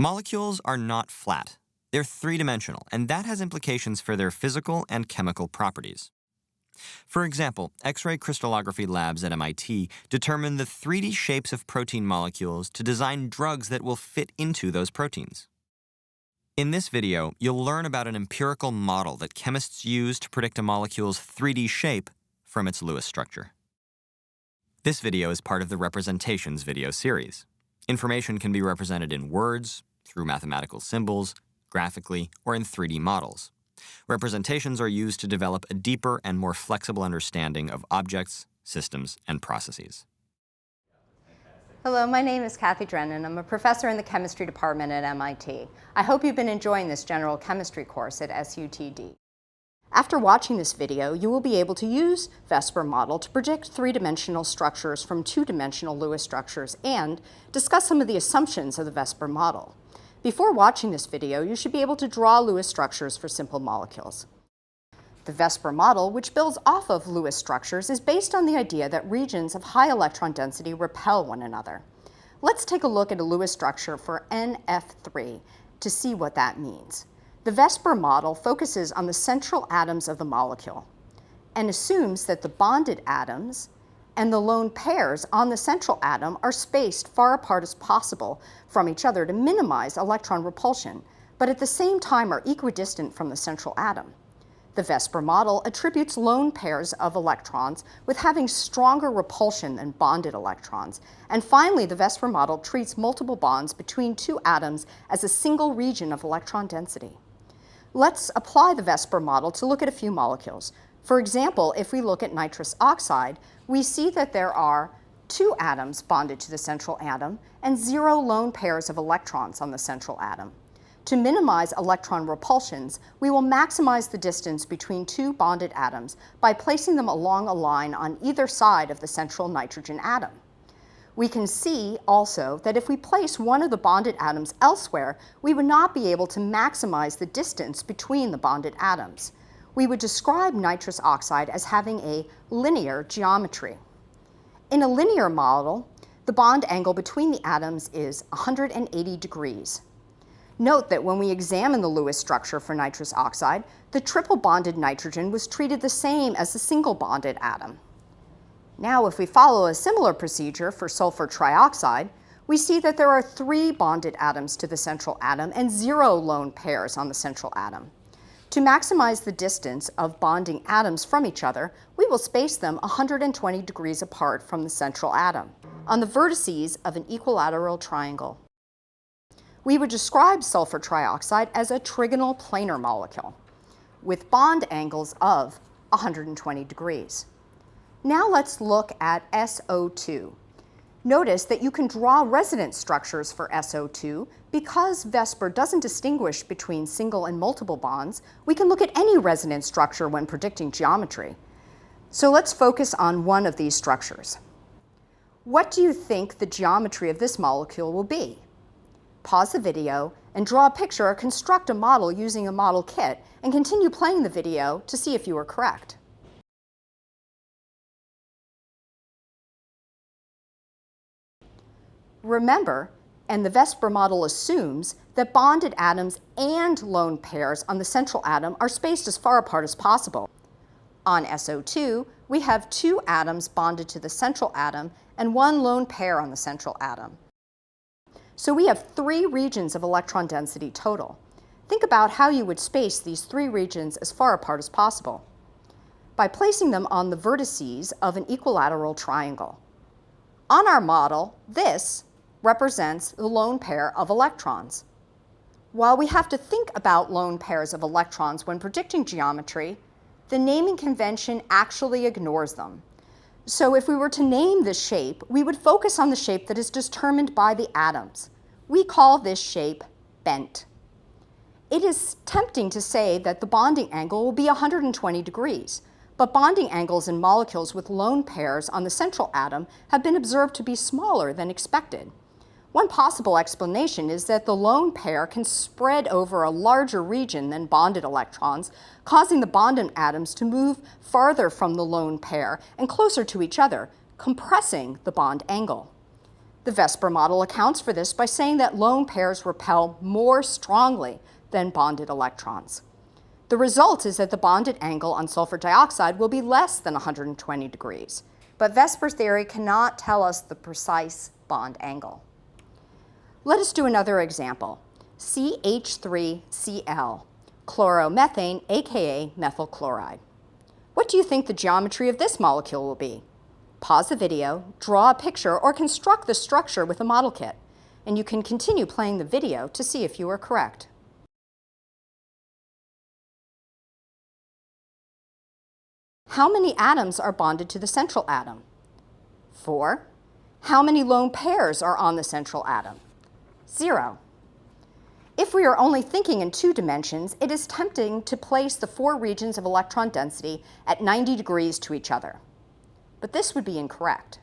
Molecules are not flat. They're three-dimensional, and that has implications for their physical and chemical properties. For example, X-ray crystallography labs at MIT determine the 3D shapes of protein molecules to design drugs that will fit into those proteins. In this video, you'll learn about an empirical model that chemists use to predict a molecule's 3D shape from its Lewis structure. This video is part of the Representations video series. Information can be represented in words, through mathematical symbols, graphically, or in 3D models. Representations are used to develop a deeper and more flexible understanding of objects, systems, and processes. Hello, my name is Cathy Drennan. I'm a professor in the chemistry department at MIT. I hope you've been enjoying this general chemistry course at SUTD. After watching this video, you will be able to use VSEPR Model to predict three-dimensional structures from two-dimensional Lewis structures and discuss some of the assumptions of the VSEPR Model. Before watching this video, you should be able to draw Lewis structures for simple molecules. The VSEPR model, which builds off of Lewis structures, is based on the idea that regions of high electron density repel one another. Let's take a look at a Lewis structure for NF3 to see what that means. The VSEPR model focuses on the central atoms of the molecule and assumes that the bonded atoms and the lone pairs on the central atom are spaced far apart as possible from each other to minimize electron repulsion, but at the same time are equidistant from the central atom. The VSEPR model attributes lone pairs of electrons with having stronger repulsion than bonded electrons. And finally, the VSEPR model treats multiple bonds between two atoms as a single region of electron density. Let's apply the VSEPR model to look at a few molecules. For example, if we look at nitrous oxide, we see that there are two atoms bonded to the central atom and 0 lone pairs of electrons on the central atom. To minimize electron repulsions, we will maximize the distance between two bonded atoms by placing them along a line on either side of the central nitrogen atom. We can see also that if we place one of the bonded atoms elsewhere, we would not be able to maximize the distance between the bonded atoms. We would describe nitrous oxide as having a linear geometry. In a linear model, the bond angle between the atoms is 180 degrees. Note that when we examine the Lewis structure for nitrous oxide, the triple bonded nitrogen was treated the same as the single bonded atom. Now, if we follow a similar procedure for sulfur trioxide, we see that there are 3 bonded atoms to the central atom and 0 lone pairs on the central atom. To maximize the distance of bonding atoms from each other, we will space them 120 degrees apart from the central atom on the vertices of an equilateral triangle. We would describe sulfur trioxide as a trigonal planar molecule with bond angles of 120 degrees. Now let's look at SO2. Notice that you can draw resonance structures for SO2 because VSEPR doesn't distinguish between single and multiple bonds. We can look at any resonance structure when predicting geometry. So let's focus on one of these structures. What do you think the geometry of this molecule will be? Pause the video and draw a picture or construct a model using a model kit and continue playing the video to see if you are correct. Remember, and the VSEPR model assumes, that bonded atoms and lone pairs on the central atom are spaced as far apart as possible. On SO2, we have 2 atoms bonded to the central atom and 1 lone pair on the central atom. So we have 3 regions of electron density total. Think about how you would space these 3 regions as far apart as possible by placing them on the vertices of an equilateral triangle. On our model, this represents the lone pair of electrons. While we have to think about lone pairs of electrons when predicting geometry, the naming convention actually ignores them. So if we were to name this shape, we would focus on the shape that is determined by the atoms. We call this shape bent. It is tempting to say that the bonding angle will be 120 degrees, but bonding angles in molecules with lone pairs on the central atom have been observed to be smaller than expected. One possible explanation is that the lone pair can spread over a larger region than bonded electrons, causing the bonded atoms to move farther from the lone pair and closer to each other, compressing the bond angle. The VSEPR model accounts for this by saying that lone pairs repel more strongly than bonded electrons. The result is that the bonded angle on sulfur dioxide will be less than 120 degrees. But VSEPR theory cannot tell us the precise bond angle. Let us do another example. CH3Cl, chloromethane, aka methyl chloride. What do you think the geometry of this molecule will be? Pause the video, draw a picture, or construct the structure with a model kit, and you can continue playing the video to see if you are correct. How many atoms are bonded to the central atom? 4. How many lone pairs are on the central atom? 0. If we are only thinking in 2 dimensions, it is tempting to place the 4 regions of electron density at 90 degrees to each other. But this would be incorrect.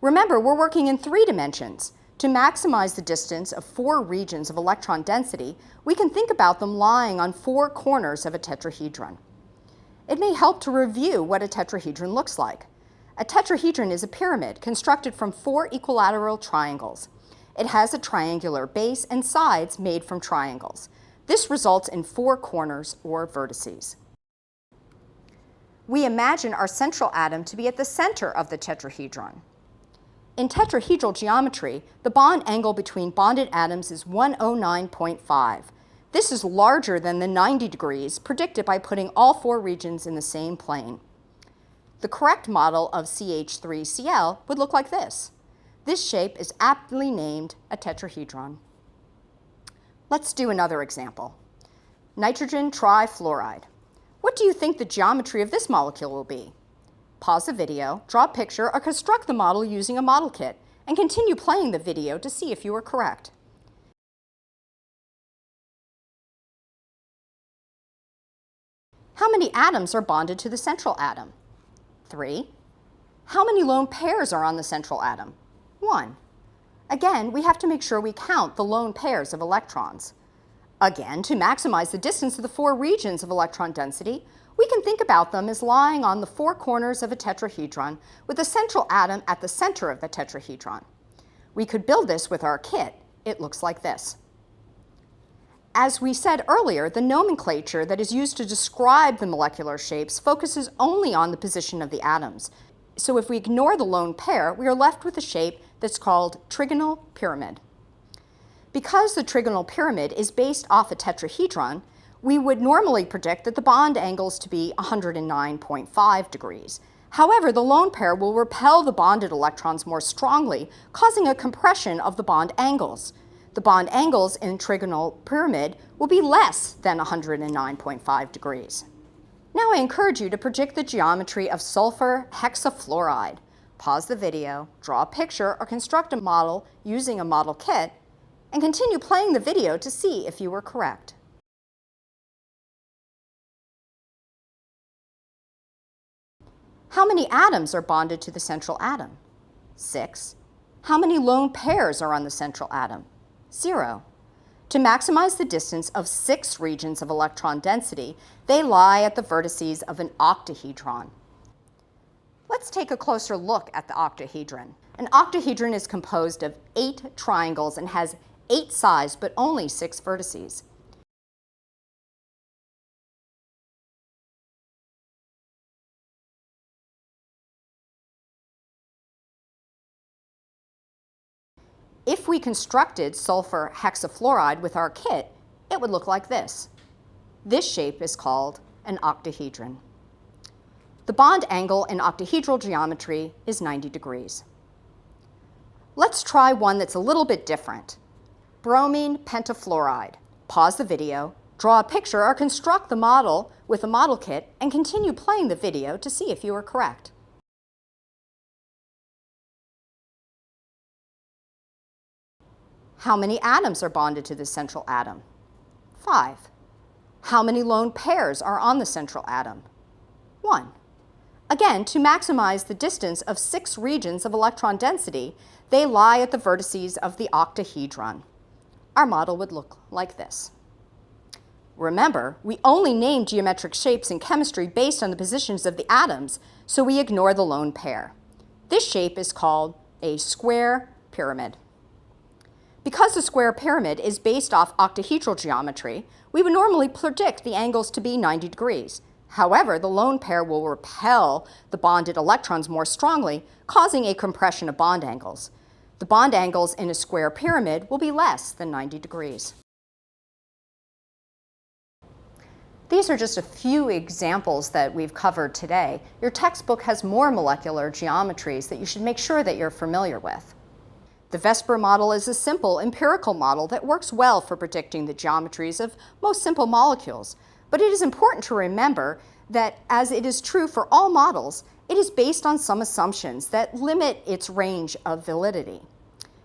Remember, we're working in 3 dimensions. To maximize the distance of 4 regions of electron density, we can think about them lying on 4 corners of a tetrahedron. It may help to review what a tetrahedron looks like. A tetrahedron is a pyramid constructed from 4 equilateral triangles. It has a triangular base and sides made from triangles. This results in 4 corners or vertices. We imagine our central atom to be at the center of the tetrahedron. In tetrahedral geometry, the bond angle between bonded atoms is 109.5. This is larger than the 90 degrees predicted by putting all 4 regions in the same plane. The correct model of CH3Cl would look like this. This shape is aptly named a tetrahedron. Let's do another example. Nitrogen trifluoride. What do you think the geometry of this molecule will be? Pause the video, draw a picture, or construct the model using a model kit, and continue playing the video to see if you are correct. How many atoms are bonded to the central atom? 3. How many lone pairs are on the central atom? 1. Again, we have to make sure we count the lone pairs of electrons. Again, to maximize the distance of the 4 regions of electron density, we can think about them as lying on the 4 corners of a tetrahedron with the central atom at the center of the tetrahedron. We could build this with our kit. It looks like this. As we said earlier, the nomenclature that is used to describe the molecular shapes focuses only on the position of the atoms. So if we ignore the lone pair, we are left with a shape that's called trigonal pyramid. Because the trigonal pyramid is based off a tetrahedron, we would normally predict that the bond angles to be 109.5 degrees. However, the lone pair will repel the bonded electrons more strongly, causing a compression of the bond angles. The bond angles in trigonal pyramid will be less than 109.5 degrees. Now I encourage you to predict the geometry of sulfur hexafluoride. Pause the video, draw a picture, or construct a model using a model kit, and continue playing the video to see if you were correct. How many atoms are bonded to the central atom? 6. How many lone pairs are on the central atom? 0. To maximize the distance of 6 regions of electron density, they lie at the vertices of an octahedron. Let's take a closer look at the octahedron. An octahedron is composed of 8 triangles and has 8 sides but only 6 vertices. If we constructed sulfur hexafluoride with our kit, it would look like this. This shape is called an octahedron. The bond angle in octahedral geometry is 90 degrees. Let's try one that's a little bit different. Bromine pentafluoride. Pause the video, draw a picture, or construct the model with a model kit, and continue playing the video to see if you are correct. How many atoms are bonded to the central atom? 5. How many lone pairs are on the central atom? 1. Again, to maximize the distance of 6 regions of electron density, they lie at the vertices of the octahedron. Our model would look like this. Remember, we only name geometric shapes in chemistry based on the positions of the atoms, so we ignore the lone pair. This shape is called a square pyramid. Because the square pyramid is based off octahedral geometry, we would normally predict the angles to be 90 degrees. However, the lone pair will repel the bonded electrons more strongly, causing a compression of bond angles. The bond angles in a square pyramid will be less than 90 degrees. These are just a few examples that we've covered today. Your textbook has more molecular geometries that you should make sure that you're familiar with. The VSEPR model is a simple empirical model that works well for predicting the geometries of most simple molecules. But it is important to remember that, as it is true for all models, it is based on some assumptions that limit its range of validity.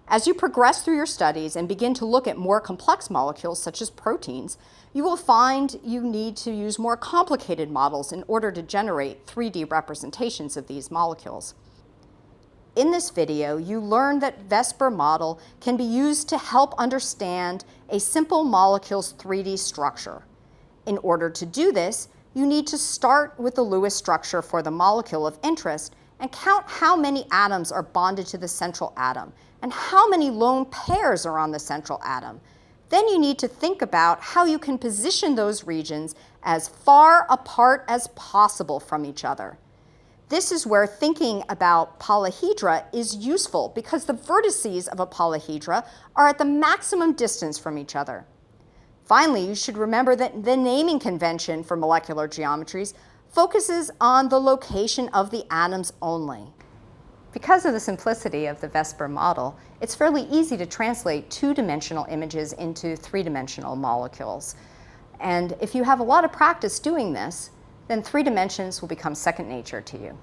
As you progress through your studies and begin to look at more complex molecules, such as proteins, you will find you need to use more complicated models in order to generate 3D representations of these molecules. In this video, you learned that VSEPR model can be used to help understand a simple molecule's 3D structure. In order to do this, you need to start with the Lewis structure for the molecule of interest and count how many atoms are bonded to the central atom and how many lone pairs are on the central atom. Then you need to think about how you can position those regions as far apart as possible from each other. This is where thinking about polyhedra is useful because the vertices of a polyhedra are at the maximum distance from each other. Finally, you should remember that the naming convention for molecular geometries focuses on the location of the atoms only. Because of the simplicity of the VSEPR model, it's fairly easy to translate two-dimensional images into three-dimensional molecules. And if you have a lot of practice doing this, then 3 dimensions will become second nature to you.